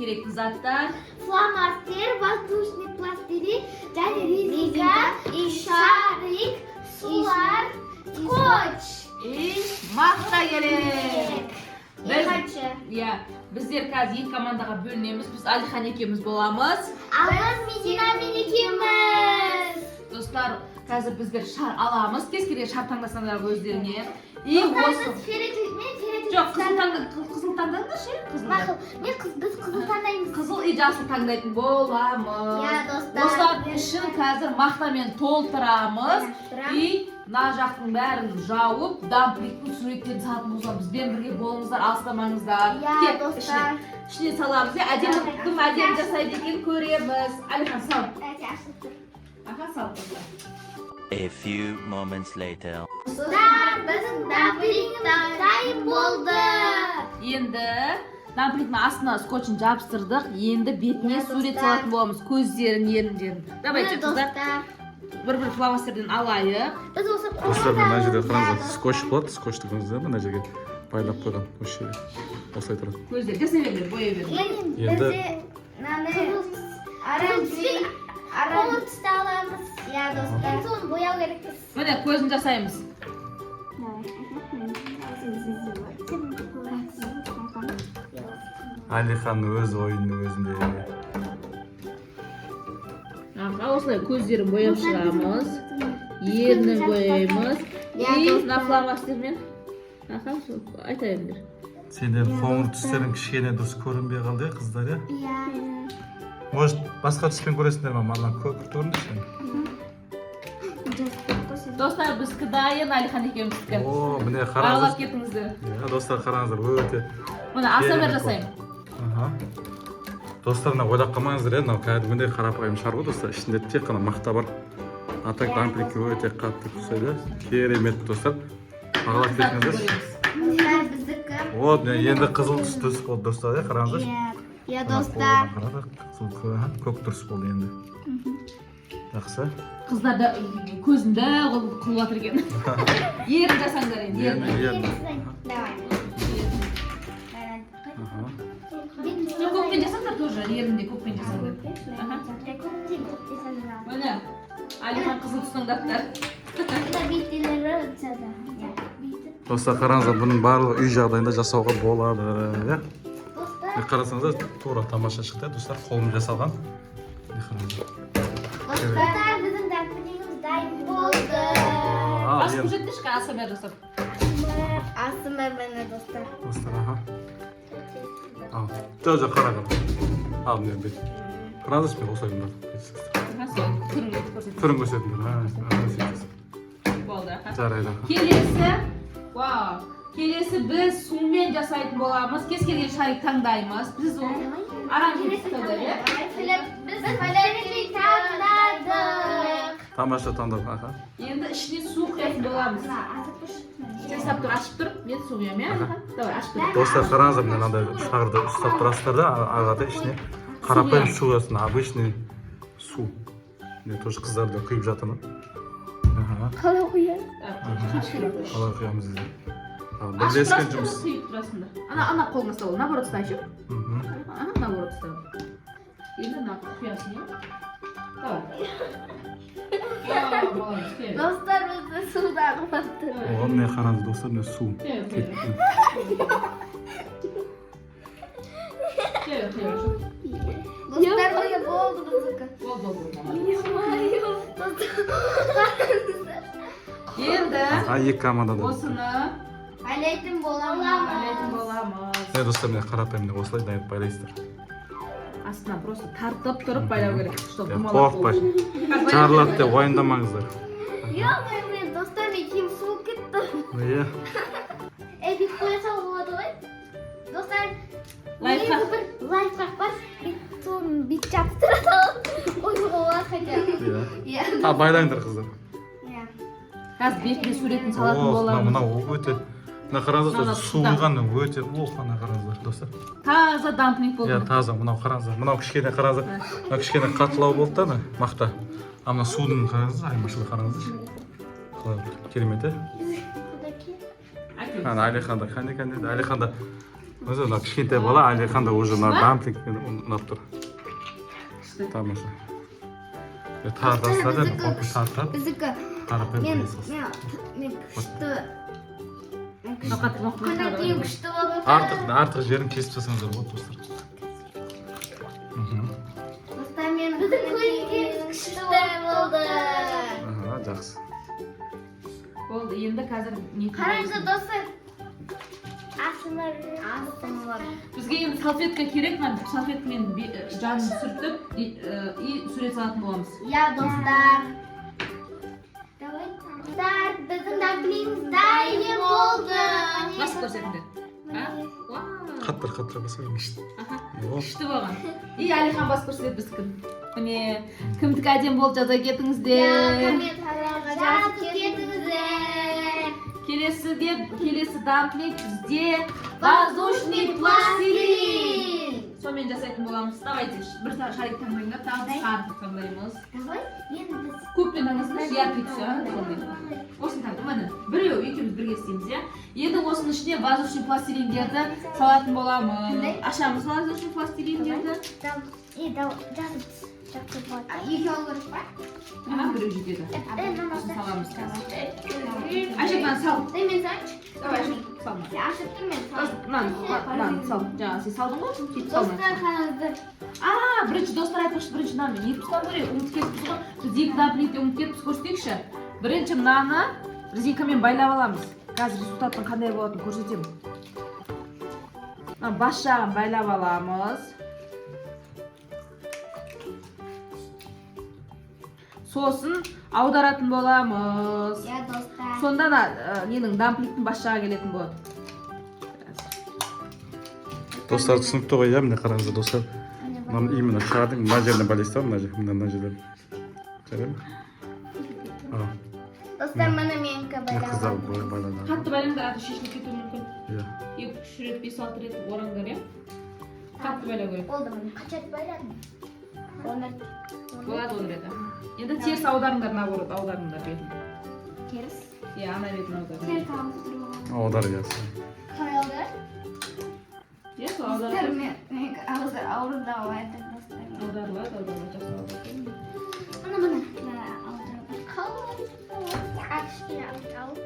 керекті заттар. Фломастер, воздушный пластырь, және резинка, шарик, сулар, скотч. Мақта керек. Екінші. Біздер қазір екі командаға бөлінеміз. Біз Алихан екеуміз боламыз. Ал біз Медина екеуміз. Достар, қазір біздер шар аламыз. Кез келген шар таңдасаңдар өздеріңе. Осы. Жоқ, қызыл таңдаңдар ше? Біз қызыл таңдаймыз. Қызыл и жасыл таңдайтын боламыз. Осылар үшін қазір мақтамен толтырамыз. И мына жақтың бәрін жауып, дампликтің суреттерін салатын болса, бізбен бірге болыңыздар, алыстамаңыздар. Достар. Ішіне саламыз. Кім әдемі жасайды екен көреміз. Алихан сал. Аха, сал. A few moments later. Достар, біздің дампликтің дайын болды. Енді дампликтің астына скотчын жабыстырдық. Енді бетіне сурет салатын боламыз. Көздерін, еріндерін. Давайте, қыздар. Бір-бір фломастерден алайық. Достар, мына жерде қараңыздар, скотч болады. Скотчты көрдіңіздер ме? Мына жерге байлап қойған. Осы жерге. Осылай тұрады. Көздер, жасай беріңдер, боя беріңдер. Енді Қоңыр түсті аламыз. Достар. Соны бояу керекпіз. Міне көзін жасаймыз. Алихан өз ойынның өзінде. Осылай көздерін бояп шығамыз. Ернін бояймыз. И мына фломастермен. Айта беріңдер. Сендер қоңыр түстерің кішкене дұрыс көрінбей қалды, қыздар, Может, басқа түспен көресіңдер ма? Маған көк көрінді. Достар, біздікі дайын, Алихан екеуміздікі. О, міне Аралап қараңыздар. кетіңіздер. Достар, қараңыздар, өте. Мына асамер жасаймын. Достар, мына ойлап қалмаңыздар, мынау кәдімгідей қарапайым шар ғой, достар. Ішінде тек қана мақта бар. Атак дампликке өте қатты ұқсайды. Керемет, достар. Аралап кетіңіздер. Вот, енді қызыл түс болды, достар, қараңыздар. Достар. Көк дұрыс болды енді. Жақсы. Қыздар да көзінде қылып жатыр екен. Ерін жасаңдар енді. Көкпен жасаңдар тоже, ерінде көкпен жасаңдар. Міне, Алихан қызыл тұсыңдақтар. Достар, қараңыздар, бұның барлығы үй жағдайында жасауға болады. Қарасаңыздар, тура тамаша шықты, достар, қолым жасалған. Достар, біздің дампликтіміз дайын болды. Басып жетті шқа асамер жасап. Асымер мені, достар. Достар, Жоқ, қарағым. Ал, мен бет. Қараңыздар, мен осылайым түрін көрсетіңдер. Болды. Жарайды. Келесі біз сумен жасайтын боламыз. Кез келген шарик таңдаймыз. Біз оранжевый таңдайық. Біз фломастер таңдадық. Тамаша таңдап, Енді ішіне су құятын боламыз. Жасап тұр, ашып тұр. Мен су құямын, Давай, ашып тұр. Достар, қараңыздар, мен андай шарды ұстап тұрасыздар да, ағада ішіне қарапайым су құясың, обычный су. Мен тоже қыздарды құйып жатырмын. Қалай құяр? Қалай құямыз дейді. Ашып Бірлескен тұрасың, жұмыс. құйып тұрасың. Ана қолыңа ұстау, наоборот ұстай ше. Наоборот ұстау. Енді ана құясың, Давай. Достар, бізді суда қыматтыр. Оған не қараңыз, достар, не су. Достар, міне болды біздікі. Енді Екі командада. осыны Әлейтін боламыз. байлайтын боламыз. Достар, мен қарапайым осылай дайып байлайсыздар. Астына просто тартып тұрып байлау керек, чтобы Қорықпай. Жарылады деп уайымдамаңыздар. Мен достар, екеуім суып кетті. Эпик қоя салып болады ғой. Достар, Лайфхак. бір лайфхак бар. Соны бүйтіп жабыстыра салып қоюға болады хотя. Байлаңдар, қыздар. Қазір бетіне суретін салатын боламыз. Мынау өте. Мына қараңыздар, су құйған өте қана қараңыздар, достар. Таза дамплинг болды. Таза, мынау қараңыздар. Мынау кішкене қараңыздар. Мынау кішкене қатылау болды да, мақта. Мына судың қараңыздар, айырмашылығы қараңыздар. Керемет, Алиханда, Алиханда өзі мына кішкентай бала әлдеқандай уже мына дамплингпен ұнап тұр. Тамаша. Тарқасында да тартып. Біздікі. Қарапайым Мен қойсыз. күшті. Ноқат Күннен кейін күшті болып Артық жерін кесіп жасаңыздар болады достар. Достар, мен біздің көйлегіміз күшті болды. Жақсы. Болды, енді қазір не Қараңыздар достар. Асмар. Бізге енді салфетка керек, мен салфеткамен жанын сүртіп и сурет салатын боламыз. Я, достар. Достар, біздің дамплингіміз дайын болды. Басып көрсетіңдер. Қаттыр басып өңгішті. Күшті болған. И Әлихан басып көрсетеді біздікін. Міне, кімдікі әдем болды жаза кетіңіздер. Комментарияға жазып кетіңіздер. Келесі дамплинг бізде воздушный пластилин. Сонымен жасайтын боламыз. Давайте бір шарик таңдайыңдар, тағы сарып таңдаймыз. Давай, енді біз Көппен таңдасыңдар, яркий түсі. Осыны таңдайм, міне. Біреу, екеуміз бірге істейміз, иә. Енді осының ішіне воздушный пластилиндерді салатын боламыз. Ашамыз воздушный пластилиндерді. жазып болады. Екі алу керек па? Біреу жетеді. Осыны саламыз қазір. Ашып Айшек, сал. мен салайыншы? Давай, Айшек, салма. Ашып мен салайын. Мынаны сал. Жаңа сен салдың ғой, сөйтіп салма. Достар, қараңыздар. Бірінші достар айтпақшы, бірінші мынаны екі тұстан көрейік, ұмытып кетіппіз ғой. Біз екі дамплингті ұмытып кетіппіз, көрсетейікші. Бірінші мынаны резинкамен байлап аламыз. Қазір результаттың қандай болатынын көрсетемін. Бас жағын байлап аламыз. Сосын аударатын боламыз. Я, достар. Сонда ненің дамплингтің бас жағы келетін болады. Достар түсінікті ғой, иә, міне қараңыздар достар. Именно шардың мына жеріне байлайсыздар, мына жерден. Жарайды ма? Достар, міне менікі Қыздар байлап. байланады. Қатты байлаңдар, аты шешіліп кетуі мүмкін. Иә. 2-3 рет, 5-6 рет ораңдар, иә? Қатты байлау керек. Болды, міне қанша рет байладым? Болады 10 рет. Енді теріс аударыңдар, наоборот, аударыңдар бетін. Теріс? Иә, ана бетін аударыңдар. Теріс алып тұрған. Аудар, иә. Қалай аудар? Иә, сол Достар, аударыңдар. мен ауырдау айтып достар. Аударылады, жақсы аударылады. Міне, аударып. Қалай? Кішкене алып.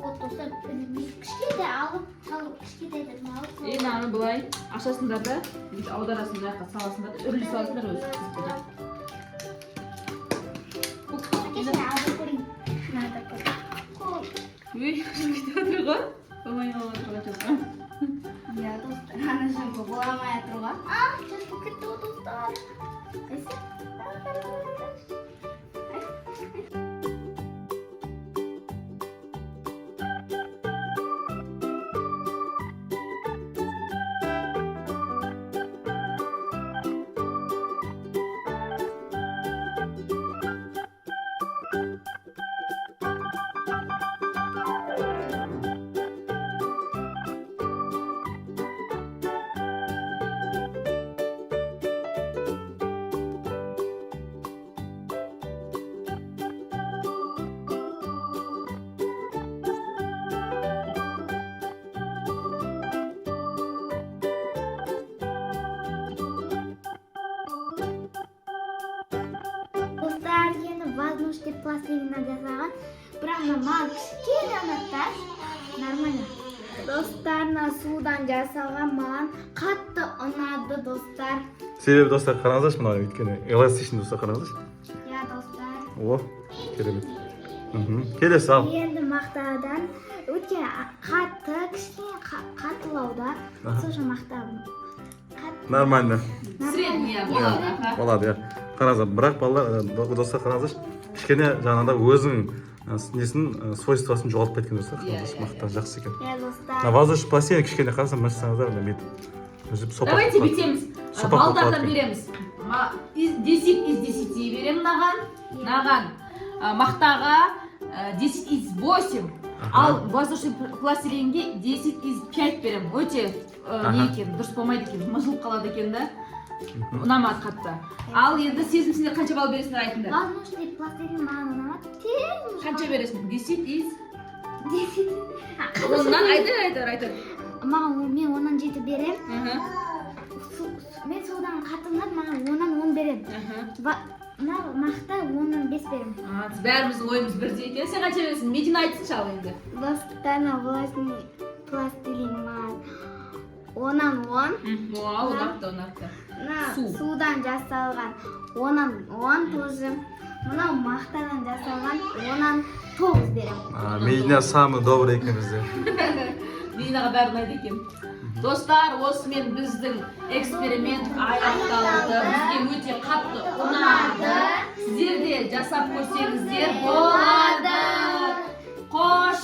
Вот, достар, кішкене алып, кішкене алып. Мынаны былай ашасыңдар да, аударасыңдар, жаққа саласыңдар, үрлі саласыңдар өзі. Кішкене алып көрейін. Өй, кетіп отыр ғой. Болмай қалып жатыр. Я, достар, ана жамбы боламай атырға. Жазып кетті ғой, достар. Достар, енді воздушный пластилиннен жасаған. Бірақ маған кішкене ұнатты. Нормально. Достар, судан жасалған маған қатты ұнады, достар. Себебі достар қараңыздаршы мына өйткені эластичный достар қараңыздаршы. Я, достар. О, керемет. Келесі ал. Енді мақтадан өте қатты, кішкене қаттылауда. Сошы мақтадым. Нормально. Средний, Иә, болады, иә. Қараңыздар, бірақ балалар, достар қараңыздаршы, кішкене жаңағыда өзінің несін, свойствосын жоғалтып кеткен достар. Қараңыздаршы, мақтан жақсы екен. Я, достар. Воздушный пластилин кішкене қарасам, мыштаңыздар, Давайте бітеміз. Балдардан береміз. 10 из 10 берем наған. Мақтаға 10 из 8. Ал воздушный пластилинге 10 из 5 берем. Өте не екен, дұрыс болмайды екен, мыжылып қалады екен да. Ұнамады қатты. Ал енді сезімсіне қанша бал бересіңдер айтыңдар? Воздушный пластилин маған ұнамады. Қанша бересің? 10 из? 10. Оннан айтыр. мен 10-нан 7 берем. Мен судан қатынат, маған 10-нан 10 берем. Мына мақта 10-нан 5 берем. Бәріміздің ойымыз бірдей екен. Сен қанша бересің? Медина айтсыншы ал енді. Достарына властный пластилин маған 10-нан 10. Ұнапты. Судан жасалған 10-нан 10 тоже. Мынау мақтадан жасалған 10-нан 9 берем. Медина самый добрый екен бізде. Мединаға бәрі ұнайды екен. Достар, осымен біздің эксперимент аяқталды. Бізге өте қатты ұнады. Сіздер де жасап көрсеңіздер болады. Қош